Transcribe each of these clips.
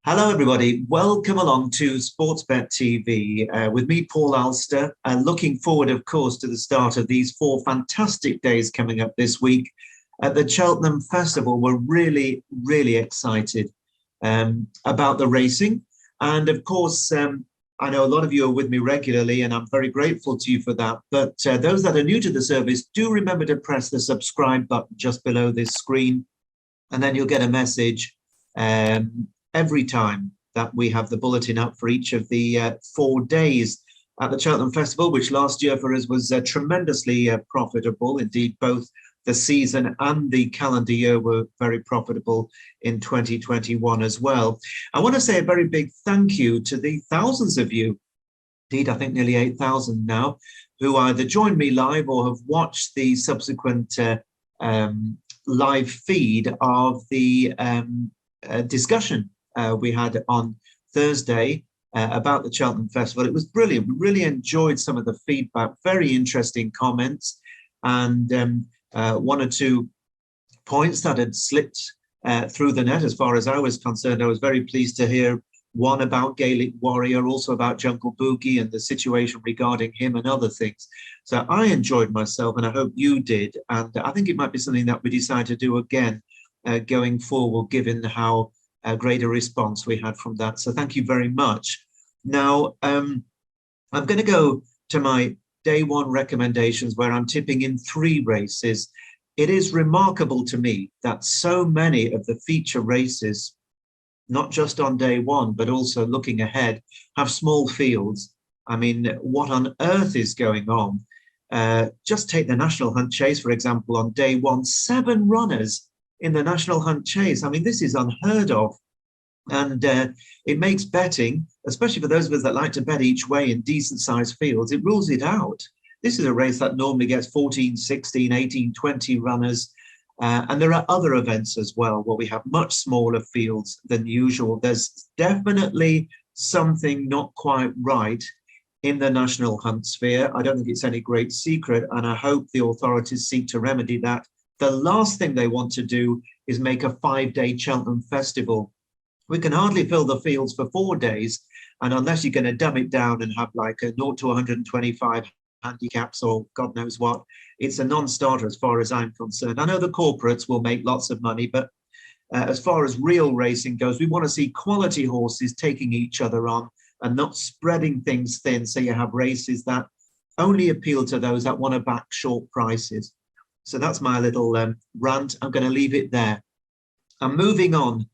Hello, everybody. Welcome along to SportsBet TV with me, Paul Alster. Looking forward, of course, to the start of these 4 fantastic days coming up this week at the Cheltenham Festival. We're really excited about the racing. And of course, I know a lot of you are with me regularly, and I'm very grateful to you for that. But those that are new to the service, do remember to press the subscribe button just below this screen, and then you'll get a message every time that we have the bulletin up for each of the 4 days at the Cheltenham Festival, which last year for us was tremendously profitable. Indeed, both the season and the calendar year were very profitable in 2021 as well. I want to say a very big thank you to the thousands of you, indeed I think nearly 8,000 now, who either joined me live or have watched the subsequent live feed of the discussion we had on Thursday about the Cheltenham Festival. It was brilliant. We really enjoyed some of the feedback, very interesting comments, and 1 or 2 points that had slipped through the net as far as I was concerned. I was very pleased to hear one about Gaelic Warrior, also about Jungle Boogie and the situation regarding him and other things. So I enjoyed myself, and I hope you did. And I think it might be something that we decide to do again going forward, given how great a response we had from that. So thank you very much. Now, I'm going to go to my day 1 recommendations, where I'm tipping in 3 races. It is remarkable to me that so many of the feature races, not just on day 1, but also looking ahead, have small fields. I mean, what on earth is going on? Just take the National Hunt Chase, for example, on day 1, 7 runners in the National Hunt Chase. I mean, this is unheard of. And it makes betting, especially for those of us that like to bet each way in decent sized fields, it rules it out. This is a race that normally gets 14, 16, 18, 20 runners. And there are other events as well where we have much smaller fields than usual. There's definitely something not quite right in the National Hunt sphere. I don't think it's any great secret, and I hope the authorities seek to remedy that. The last thing they want to do is make a 5-day Cheltenham Festival. We can hardly fill the fields for 4 days, and unless you're going to dumb it down and have like a 0 to 125 handicaps or God knows what, it's a non-starter as far as I'm concerned. I know the corporates will make lots of money, but as far as real racing goes, we want to see quality horses taking each other on and not spreading things thin, so you have races that only appeal to those that want to back short prices. So that's my little rant. I'm going to leave it there. I'm moving on.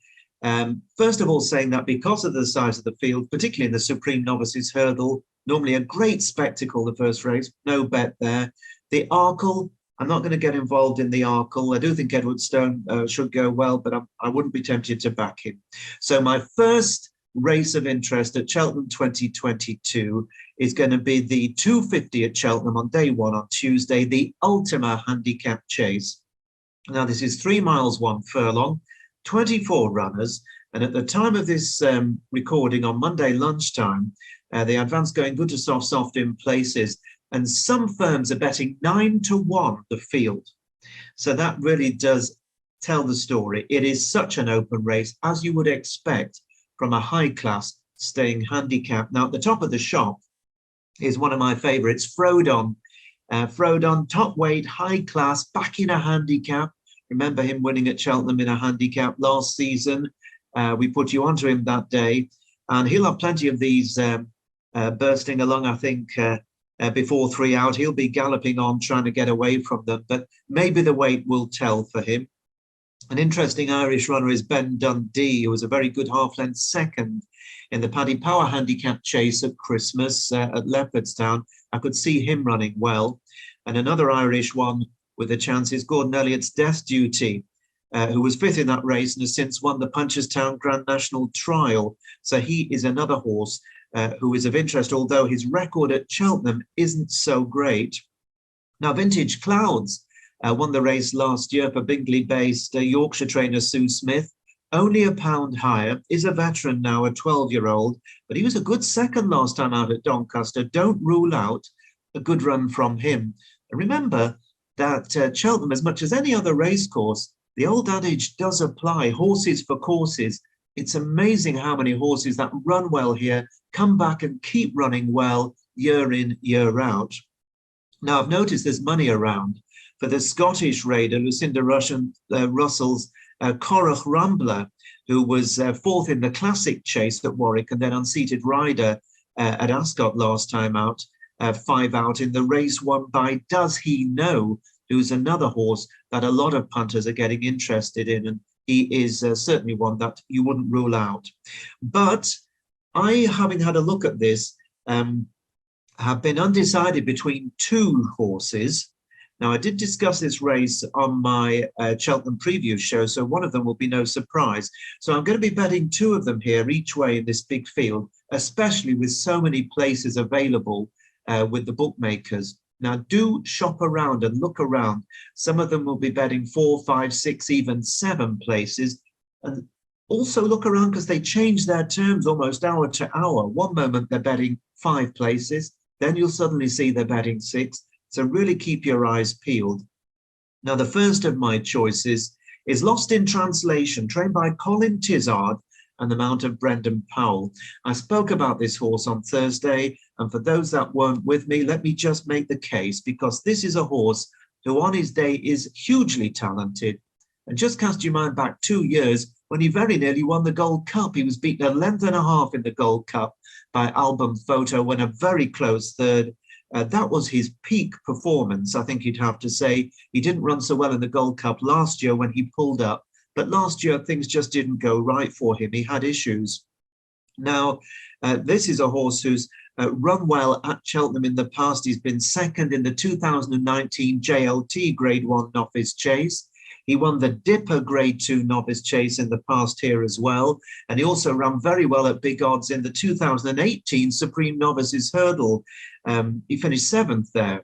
First of all, saying that because of the size of the field, particularly in the Supreme Novices Hurdle, normally a great spectacle, the first race, no bet there. The Arkle, I'm not going to get involved in the Arkle. I do think Edward Stone should go well, but I wouldn't be tempted to back him. So my first race of interest at Cheltenham 2022 is going to be the 250 at Cheltenham on day 1 on Tuesday, the Ultima Handicap Chase. Now, this is 3 miles, 1 furlong, 24 runners, and at the time of this recording on Monday lunchtime, the advance going good to soft in places, and some firms are betting 9 to 1 the field. So that really does tell the story. It is such an open race, as you would expect from a high class staying handicap. Now, at the top of the shop is one of my favorites, Frodon. Frodon, top weight, high class, back in a handicap. Remember him winning at Cheltenham in a handicap last season. We put you onto him that day, and he'll have plenty of these bursting along, I think, before 3 out. He'll be galloping on, trying to get away from them, but maybe the weight will tell for him. An interesting Irish runner is Ben Dundee, who was a very good half-length second in the Paddy Power Handicap Chase at Christmas at Leopardstown. I could see him running well. And another Irish one with a chance is Gordon Elliott's Death Duty, who was 5th in that race and has since won the Punchestown Grand National Trial. So he is another horse who is of interest, although his record at Cheltenham isn't so great. Now, Vintage Clouds won the race last year for Bingley-based Yorkshire trainer Sue Smith. Only £1 higher, is a veteran now, a 12-year-old, but he was a good second last time out at Doncaster. Don't rule out a good run from him. And remember that Cheltenham, as much as any other racecourse, the old adage does apply, horses for courses. It's amazing how many horses that run well here come back and keep running well year in, year out. Now, I've noticed there's money around for the Scottish raider, Lucinda Russell's Corach Rambler, who was fourth in the Classic Chase at Warwick and then unseated rider at Ascot last time out, 5 out in the race won by Does He Know, who's another horse that a lot of punters are getting interested in, and he is certainly one that you wouldn't rule out. But I, having had a look at this, have been undecided between 2 horses. Now, I did discuss this race on my Cheltenham preview show, so one of them will be no surprise. So I'm going to be betting 2 of them here each way in this big field, especially with so many places available with the bookmakers. Now, do shop around and look around. Some of them will be betting 4, 5, 6, even 7 places. And also look around because they change their terms almost hour to hour. One moment they're betting 5 places, then you'll suddenly see they're betting 6. So really keep your eyes peeled. Now, the first of my choices is Lost in Translation, trained by Colin Tizard and the mount of Brendan Powell. I spoke about this horse on Thursday, and for those that weren't with me, let me just make the case, because this is a horse who on his day is hugely talented. And just cast your mind back 2 years when he very nearly won the Gold Cup. He was beaten a length and a half in the Gold Cup by Album Photo, when a very close third. That was his peak performance, I think you'd have to say. He didn't run so well in the Gold Cup last year when he pulled up, but last year things just didn't go right for him. He had issues. Now, this is a horse who's run well at Cheltenham in the past. He's been second in the 2019 JLT Grade 1 Novice Chase. He won the Dipper Grade 2 Novice Chase in the past here as well. And he also ran very well at big odds in the 2018 Supreme Novices Hurdle. He finished 7th there.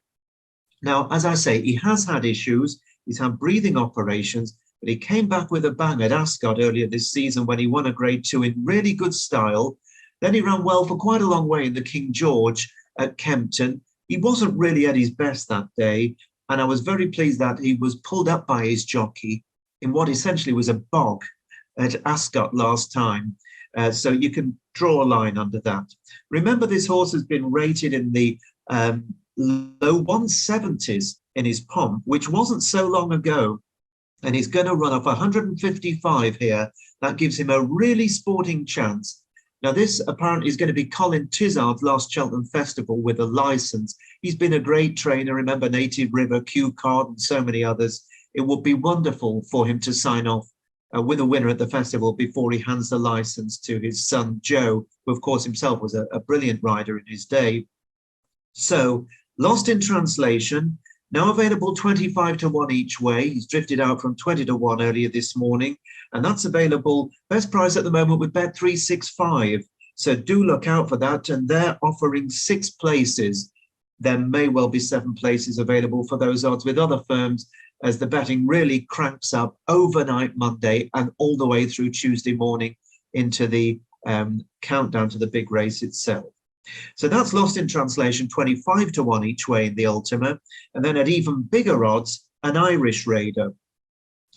Now, as I say, he has had issues. He's had breathing operations, but he came back with a bang at Ascot earlier this season when he won a Grade 2 in really good style. Then he ran well for quite a long way in the King George at Kempton. He wasn't really at his best that day, and I was very pleased that he was pulled up by his jockey in what essentially was a bog at Ascot last time. So you can draw a line under that. Remember, this horse has been rated in the low 170s in his pomp, which wasn't so long ago. And he's going to run off 155 here. That gives him a really sporting chance. Now, this apparently is going to be Colin Tizard's last Cheltenham Festival with a license. He's been a great trainer. Remember Native River, Q Card, and so many others. It would be wonderful for him to sign off with a winner at the festival before he hands the license to his son, Joe, who, of course, himself was a brilliant rider in his day. So, Lost in Translation, now available 25 to 1 each way. He's drifted out from 20 to 1 earlier this morning, and that's available best price at the moment with Bet365. So do look out for that, and they're offering 6 places. There may well be 7 places available for those odds with other firms, as the betting really cranks up overnight Monday and all the way through Tuesday morning into the countdown to the big race itself. So that's Lost in Translation, 25 to 1 each way in the Ultima. And then at even bigger odds, an Irish raider.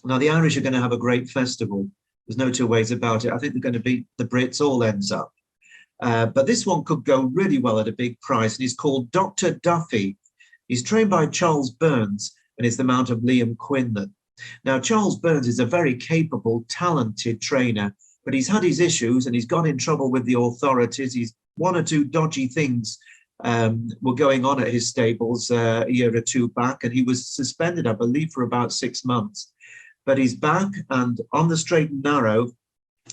Now, the Irish are going to have a great festival. There's no 2 ways about it. I think they're going to beat the Brits, all ends up. But this one could go really well at a big price. And he's called Dr. Duffy. He's trained by Charles Burns and is the mount of Liam Quinlan. Now, Charles Burns is a very capable, talented trainer, but he's had his issues and he's got in trouble with the authorities. He's 1 or 2 dodgy things were going on at his stables a year or 2 back, and he was suspended, I believe, for about 6 months. But he's back, and on the straight and narrow,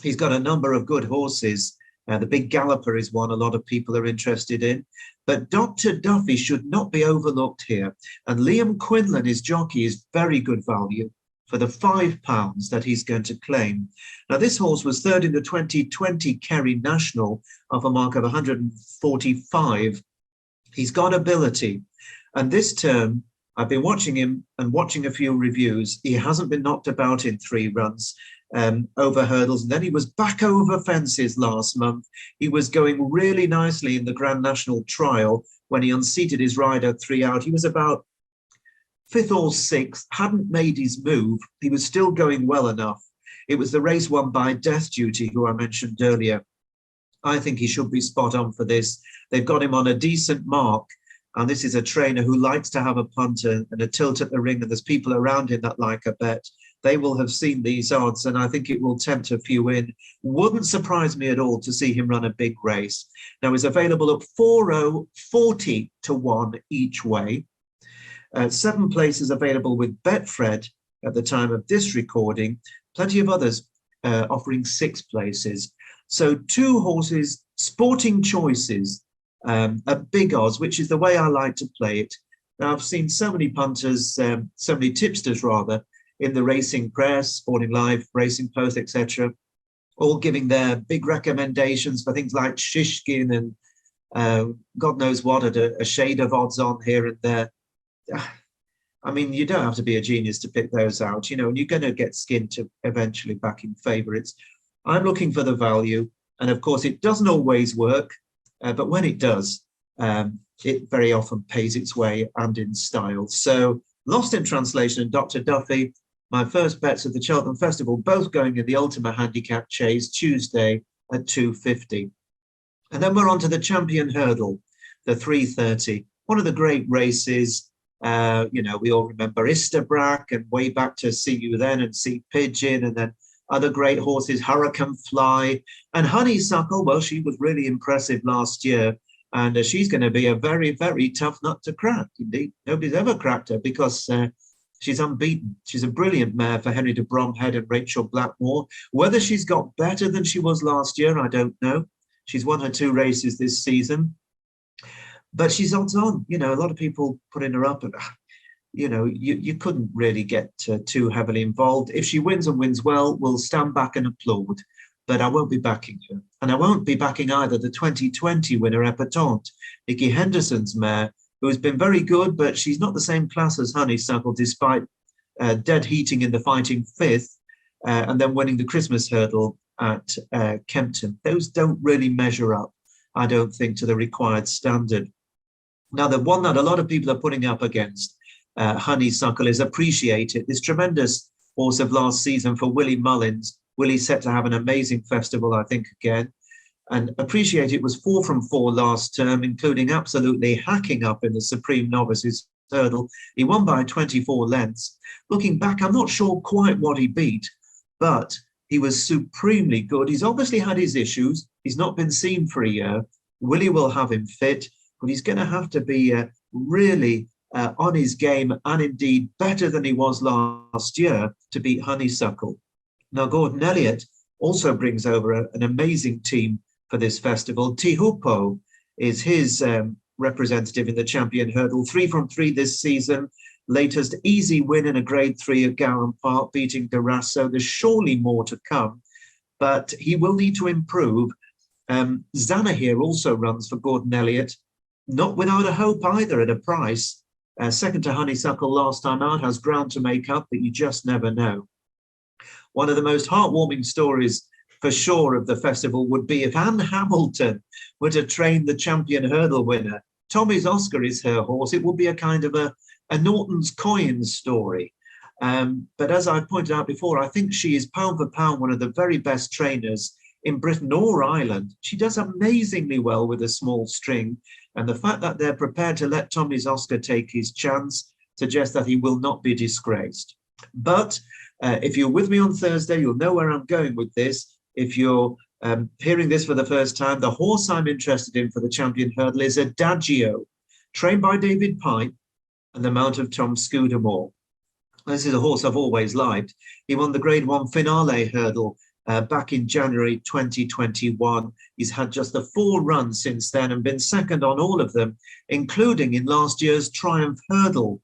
he's got a number of good horses. The Big Galloper is one a lot of people are interested in. But Dr. Duffy should not be overlooked here. And Liam Quinlan, his jockey, is very good value for the £5 that he's going to claim. Now, this horse was third in the 2020 Kerry National off a mark of 145. He's got ability. And this term, I've been watching him and watching a few reviews. He hasn't been knocked about in 3 runs over hurdles. And then he was back over fences last month. He was going really nicely in the Grand National Trial when he unseated his rider 3 out. He was about 5th or 6th, hadn't made his move. He was still going well enough. It was the race won by Death Duty, who I mentioned earlier. I think he should be spot on for this. They've got him on a decent mark. And this is a trainer who likes to have a punter and a tilt at the ring, and there's people around him that like a bet. They will have seen these odds, and I think it will tempt a few in. Wouldn't surprise me at all to see him run a big race. Now, he's available at 4-0, 40 to 1 each way. 7 places available with Betfred at the time of this recording. Plenty of others offering 6 places. So 2 horses, sporting choices, at big odds, which is the way I like to play it. Now, I've seen so many punters, so many tipsters rather, in the racing press, Sporting Life, Racing Post, etc., all giving their big recommendations for things like Shishkin and God knows what, at a shade of odds on here and there. I mean, you don't have to be a genius to pick those out, you know, and you're going to get skinned to eventually backing favourites. I'm looking for the value, and of course, it doesn't always work. But when it does, it very often pays its way and in style. So Lost in Translation and Dr. Duffy, my first bets of the Cheltenham Festival, both going in the Ultima Handicap Chase Tuesday at 2.50. And then we're on to the Champion Hurdle, the 3.30. One of the great races. You know, we all remember Isterbrack and way back to See You Then and See Pigeon, and then other great horses, Hurricane Fly and Honeysuckle. Well, she was really impressive last year, and she's going to be a very, very tough nut to crack. Indeed, nobody's ever cracked her because she's unbeaten. She's a brilliant mare for Henry de Bromhead and Rachel Blackmore. Whether she's got better than she was last year, I don't know. She's won her 2 races this season, but she's odds on. You know, a lot of people putting her up, and you know, you couldn't really get too heavily involved. If she wins and wins well, we'll stand back and applaud, but I won't be backing her. And I won't be backing either the 2020 winner, Epatante, Nicky Henderson's mare, who has been very good, but she's not the same class as Honeysuckle, despite dead heating in the fighting 5th, and then winning the Christmas hurdle at Kempton. Those don't really measure up, I don't think, to the required standard. Now, the one that a lot of people are putting up against Honeysuckle is Appreciate It, this tremendous horse of last season for Willie Mullins. Willie's set to have an amazing festival, I think, again. And Appreciate It was 4 from 4 last term, including absolutely hacking up in the Supreme Novices hurdle. He won by 24 lengths. Looking back, I'm not sure quite what he beat, but he was supremely good. He's obviously had his issues. He's not been seen for a year. Willie will have him fit, but he's going to have to be really on his game, and indeed better than he was last year, to beat Honeysuckle. Now, Gordon Elliott also brings over an amazing team for this festival. Tihupo is his representative in the Champion Hurdle, 3 from 3 this season. Latest easy win in a Grade 3 at Agrapart, beating Durasso. There's surely more to come, but he will need to improve. Zana here also runs for Gordon Elliott, not without a hope either at a price. Second to Honeysuckle last time out, has ground to make up, but you just never know. One of the most heartwarming stories for sure of the festival would be if Anne Hamilton were to train the Champion Hurdle winner. Tommy's Oscar is her horse. It would be a kind of a Norton's Coins story. But as I pointed out before, I think she is pound for pound one of the very best trainers in Britain or Ireland. She does amazingly well with a small string. And the fact that they're prepared to let Tommy's Oscar take his chance suggests that he will not be disgraced. But if you're with me on Thursday, you'll know where I'm going with this. If you're hearing this for the first time, the horse I'm interested in for the Champion Hurdle is Adagio, trained by David Pipe and the mount of Tom Scudamore. This is a horse I've always liked. He won the Grade 1 Finale Hurdle back in January 2021. He's had just the 4 runs since then and been second on all of them, including in last year's Triumph Hurdle.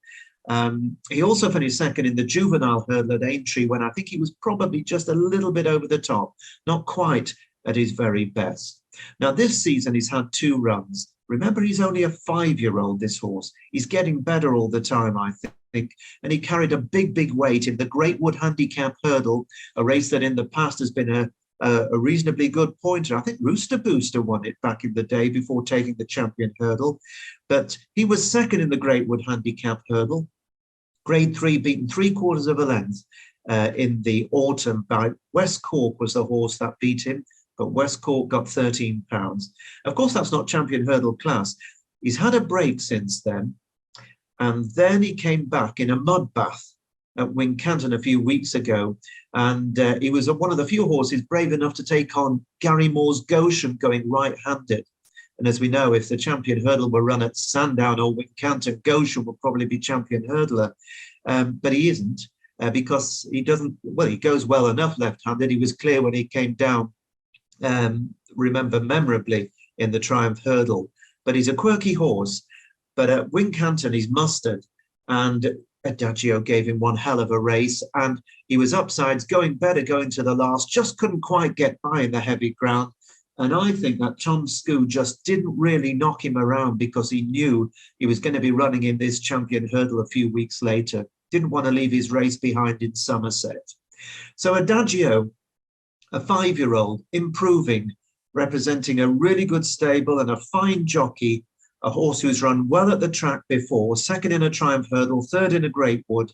He also finished second in the Juvenile Hurdle at Aintree, when I think he was probably just a little bit over the top, not quite at his very best. Now, this season he's had 2 runs. Remember, he's only a 5-year-old, this horse. He's getting better all the time, I think. And he carried a big, big weight in the Greatwood Handicap Hurdle, a race that in the past has been a reasonably good pointer. I think Rooster Booster won it back in the day before taking the Champion Hurdle. But he was second in the Greatwood Handicap Hurdle. Grade 3, beaten 3/4 of a length in the autumn by West Cork was the horse that beat him, but West Cork got £13. Of course, that's not champion hurdle class. He's had a break since then, and then he came back in a mud bath at Wincanton a few weeks ago, and he was one of the few horses brave enough to take on Gary Moore's Goshen going right-handed. And as we know, if the champion hurdle were run at Sandown or Wincanton, Goshen would probably be champion hurdler, but he isn't because he doesn't. Well, he goes well enough left-handed. He was clear when he came down. Remember memorably in the Triumph Hurdle, but he's a quirky horse. But at Wincanton, he's mustered, and Adagio gave him one hell of a race, and he was upsides, going better going to the last, just couldn't quite get by in the heavy ground. And I think that Tom Skoo just didn't really knock him around because he knew he was going to be running in this champion hurdle a few weeks later. Didn't want to leave his race behind in Somerset. So Adagio, a 5-year-old, improving, representing a really good stable and a fine jockey, a horse who's run well at the track before, second in a Triumph Hurdle, third in a Great Wood.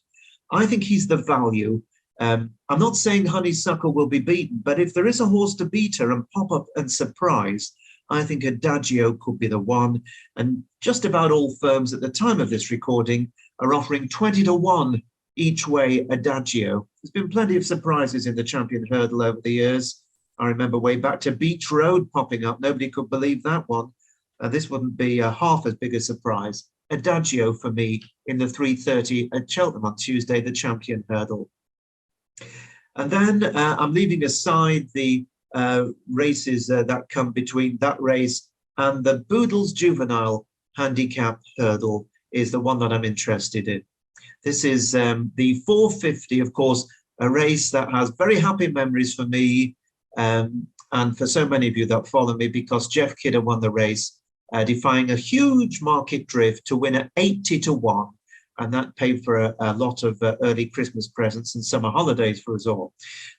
I think he's the value. I'm not saying Honeysuckle will be beaten, but if there is a horse to beat her and pop up and surprise, I think Adagio could be the one. And just about all firms at the time of this recording are offering 20-1 each way Adagio. There's been plenty of surprises in the champion hurdle over the years. I remember way back to Beach Road popping up. Nobody could believe that one. This wouldn't be half as big a surprise. Adagio for me in the 3:30 at Cheltenham on Tuesday, the champion hurdle. And then I'm leaving aside the races that come between that race and the Boodles Juvenile Handicap Hurdle is the one that I'm interested in. This is the 450, of course, a race that has very happy memories for me and for so many of you that follow me, because Jeff Kidder won the race, defying a huge market drift to win at 80-1. And that paid for a lot of early Christmas presents and summer holidays for us all.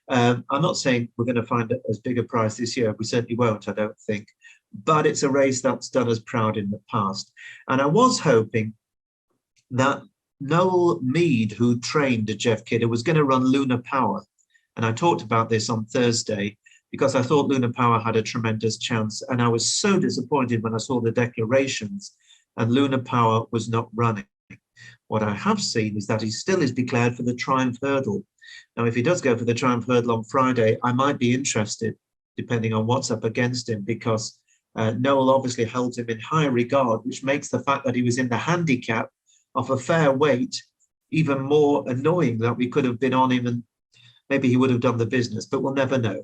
I'm not saying we're going to find as big a prize this year. We certainly won't, I don't think. But it's a race that's done us proud in the past. And I was hoping that Noel Mead, who trained Jeff Kidder, was going to run Luna Power. And I talked about this on Thursday because I thought Luna Power had a tremendous chance. And I was so disappointed when I saw the declarations and Luna Power was not running. What I have seen is that he still is declared for the Triumph Hurdle. Now, if he does go for the Triumph Hurdle on Friday, I might be interested, depending on what's up against him, because Noel obviously held him in high regard, which makes the fact that he was in the handicap of a fair weight even more annoying, that we could have been on him and maybe he would have done the business, but we'll never know.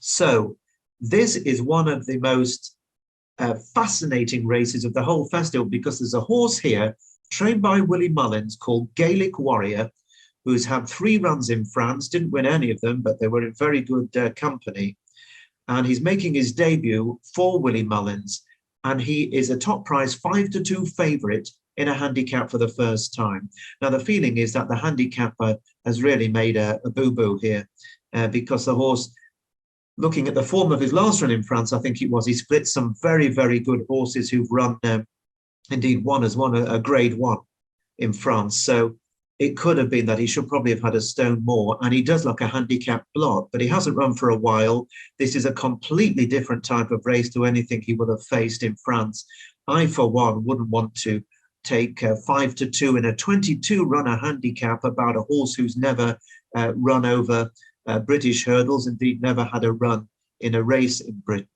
So this is one of the most fascinating races of the whole festival, because there's a horse here trained by Willie Mullins called Gaelic Warrior, who's had 3 runs in France, didn't win any of them, but they were in very good company. And he's making his debut for Willie Mullins, and he is a top price 5-2 favourite in a handicap for the first time. Now, the feeling is that the handicapper has really made a boo-boo here because the horse, looking at the form of his last run in France, I think it was, he split some very, very good horses who've run, indeed one has won a grade 1 in France. So it could have been that he should probably have had a stone more, and he does look a handicap block, but he hasn't run for a while. This is a completely different type of race to anything he would have faced in France. I, for one, wouldn't want to take 5-2 in a 22-runner handicap about a horse who's never run over British hurdles, indeed never had a run in a race in Britain.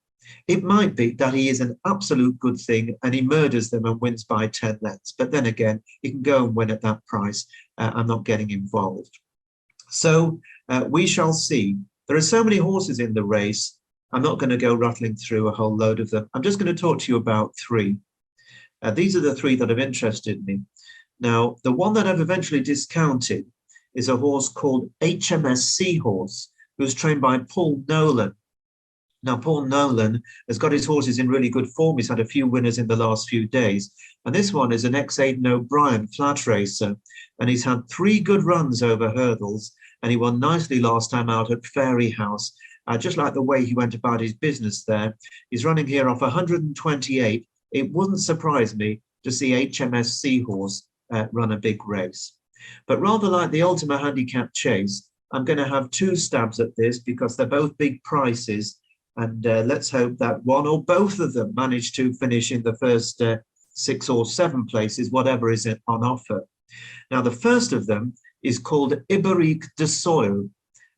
It might be that he is an absolute good thing and he murders them and wins by 10 lengths. But then again, he can go and win at that price. I'm not getting involved. So we shall see. There are so many horses in the race. I'm not going to go rattling through a whole load of them. I'm just going to talk to you about 3. These are the 3 that have interested me. Now, the one that I've eventually discounted is a horse called HMS Seahorse, who's trained by Paul Nolan. Now, Paul Nolan has got his horses in really good form. He's had a few winners in the last few days. And this one is an ex-Aidan O'Brien flat racer. And he's had 3 good runs over hurdles. And he won nicely last time out at Fairy House. Just like the way he went about his business there. He's running here off 128. It wouldn't surprise me to see HMS Seahorse run a big race. But rather like the Ultima Handicap Chase, I'm going to have two stabs at this because they're both big prices. And let's hope that one or both of them manage to finish in the first 6 or 7 places, whatever is on offer. Now, the first of them is called Iberique de Soil.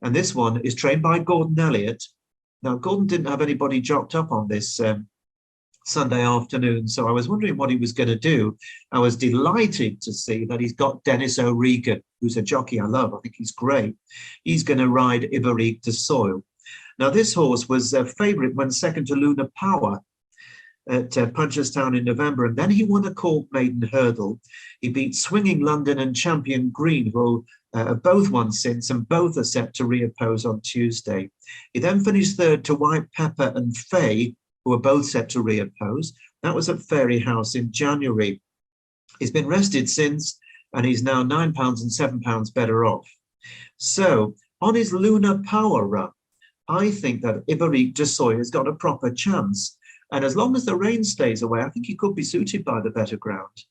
And this one is trained by Gordon Elliott. Now, Gordon didn't have anybody jocked up on this Sunday afternoon, so I was wondering what he was going to do. I was delighted to see that he's got Dennis O'Regan, who's a jockey I love. I think he's great. He's going to ride Iberique de Soil. Now, this horse was a favourite when second to Luna Power at Punchestown in November, and then he won a Court Maiden Hurdle. He beat Swinging London and Champion Green, who have both won since, and both are set to reoppose on Tuesday. He then finished third to White Pepper and Faye, who are both set to reoppose. That was at Fairy House in January. He's been rested since, and he's now £9 and £7 better off. So on his Luna Power run, I think that Iberique de Soil has got a proper chance. And as long as the rain stays away, I think he could be suited by the better ground.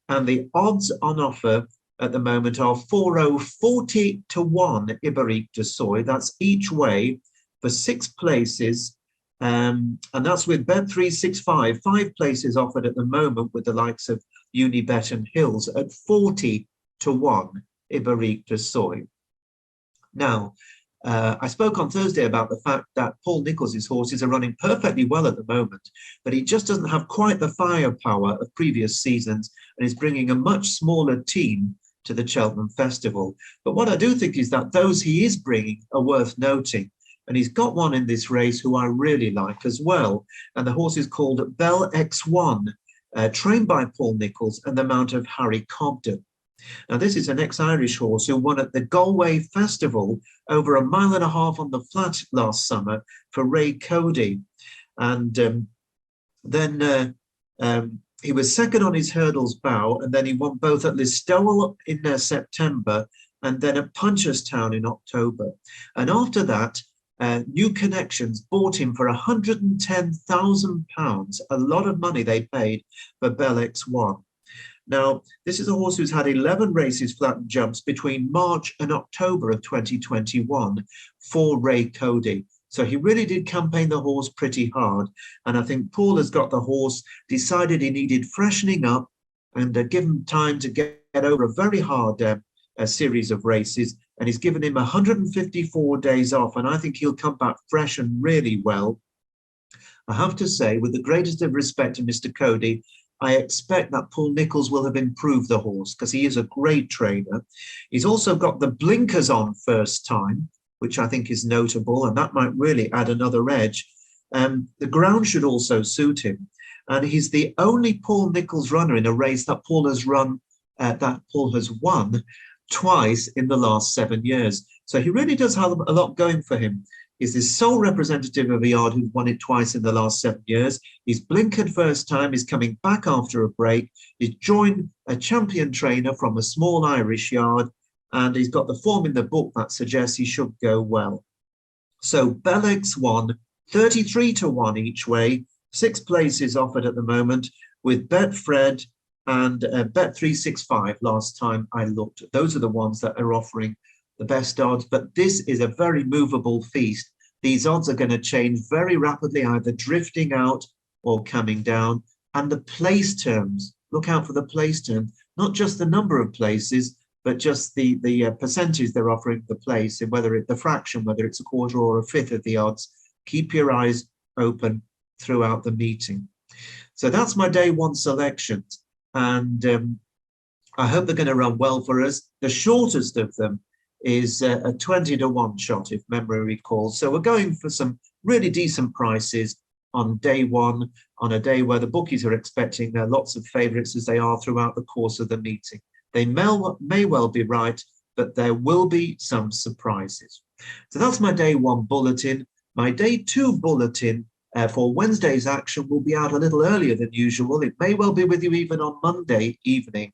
And the odds on offer at the moment are 40 to 1 Iberique de Soil. That's each way for 6 places. And that's with Bet365, 5 places offered at the moment with the likes of Unibet and Hills at 40 to 1 Iberique de Soil. Now, I spoke on Thursday about the fact that Paul Nicholls' horses are running perfectly well at the moment, but he just doesn't have quite the firepower of previous seasons and is bringing a much smaller team to the Cheltenham Festival. But what I do think is that those he is bringing are worth noting. And he's got one in this race who I really like as well. And the horse is called Bell X1, trained by Paul Nicholls and the mount of Harry Cobden. Now, this is an ex-Irish horse who won at the Galway Festival over 1.5 miles on the flat last summer for Ray Cody. And then he was second on his hurdles bow, and then he won both at Listowel in September and then at Punchestown in October. And after that, New Connections bought him for £110,000, a lot of money they paid for Bell X1. Now, this is a horse who's had 11 races flat and jumps between March and October of 2021 for Ray Cody. So he really did campaign the horse pretty hard. And I think Paul has got the horse, decided he needed freshening up and given time to get over a very hard series of races. And he's given him 154 days off. And I think he'll come back fresh and really well. I have to say, with the greatest of respect to Mr. Cody, I expect that Paul Nicholls will have improved the horse because he is a great trainer. He's also got the blinkers on first time, which I think is notable, and that might really add another edge. The ground should also suit him. And he's the only Paul Nicholls runner in a race that Paul has run, that Paul has won twice in the last 7 years. So he really does have a lot going for him. He's the sole representative of a yard who's won it twice in the last 7 years. He's blinkered first time. He's coming back after a break. He's joined a champion trainer from a small Irish yard, and he's got the form in the book that suggests he should go well. So Bell X1, 33 to 1 each way, 6 places offered at the moment with Betfred and Bet365 last time I looked. Those are the ones that are offering the best odds, but this is a very movable feast. These odds are going to change very rapidly, either drifting out or coming down. And the place terms, look out for the place terms, not just the number of places, but just the percentage they're offering the place, and whether it's the fraction, whether it's a quarter or a fifth of the odds. Keep your eyes open throughout the meeting. So that's my day one selections. And I hope they're going to run well for us. The shortest of them is a 20 to 1 shot, if memory recalls. So we're going for some really decent prices on day one, on a day where the bookies are expecting lots of favourites as they are throughout the course of the meeting. They may well be right, but there will be some surprises. So that's my day one bulletin. My day two bulletin for Wednesday's action will be out a little earlier than usual. It may well be with you even on Monday evening.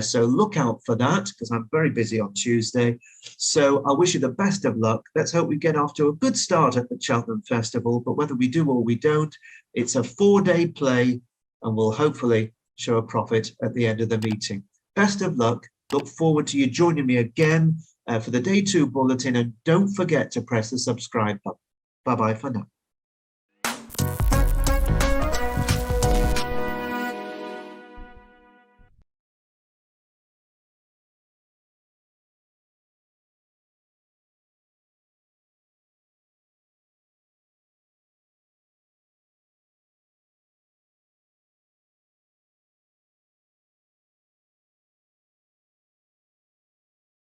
So look out for that, because I'm very busy on Tuesday. So I wish you the best of luck. Let's hope we get off to a good start at the Cheltenham Festival. But whether we do or we don't, it's a 4-day play, and we'll hopefully show a profit at the end of the meeting. Best of luck Look forward to you joining me again for the Day 2 Bulletin, and don't forget to press the subscribe button. Bye-bye for now.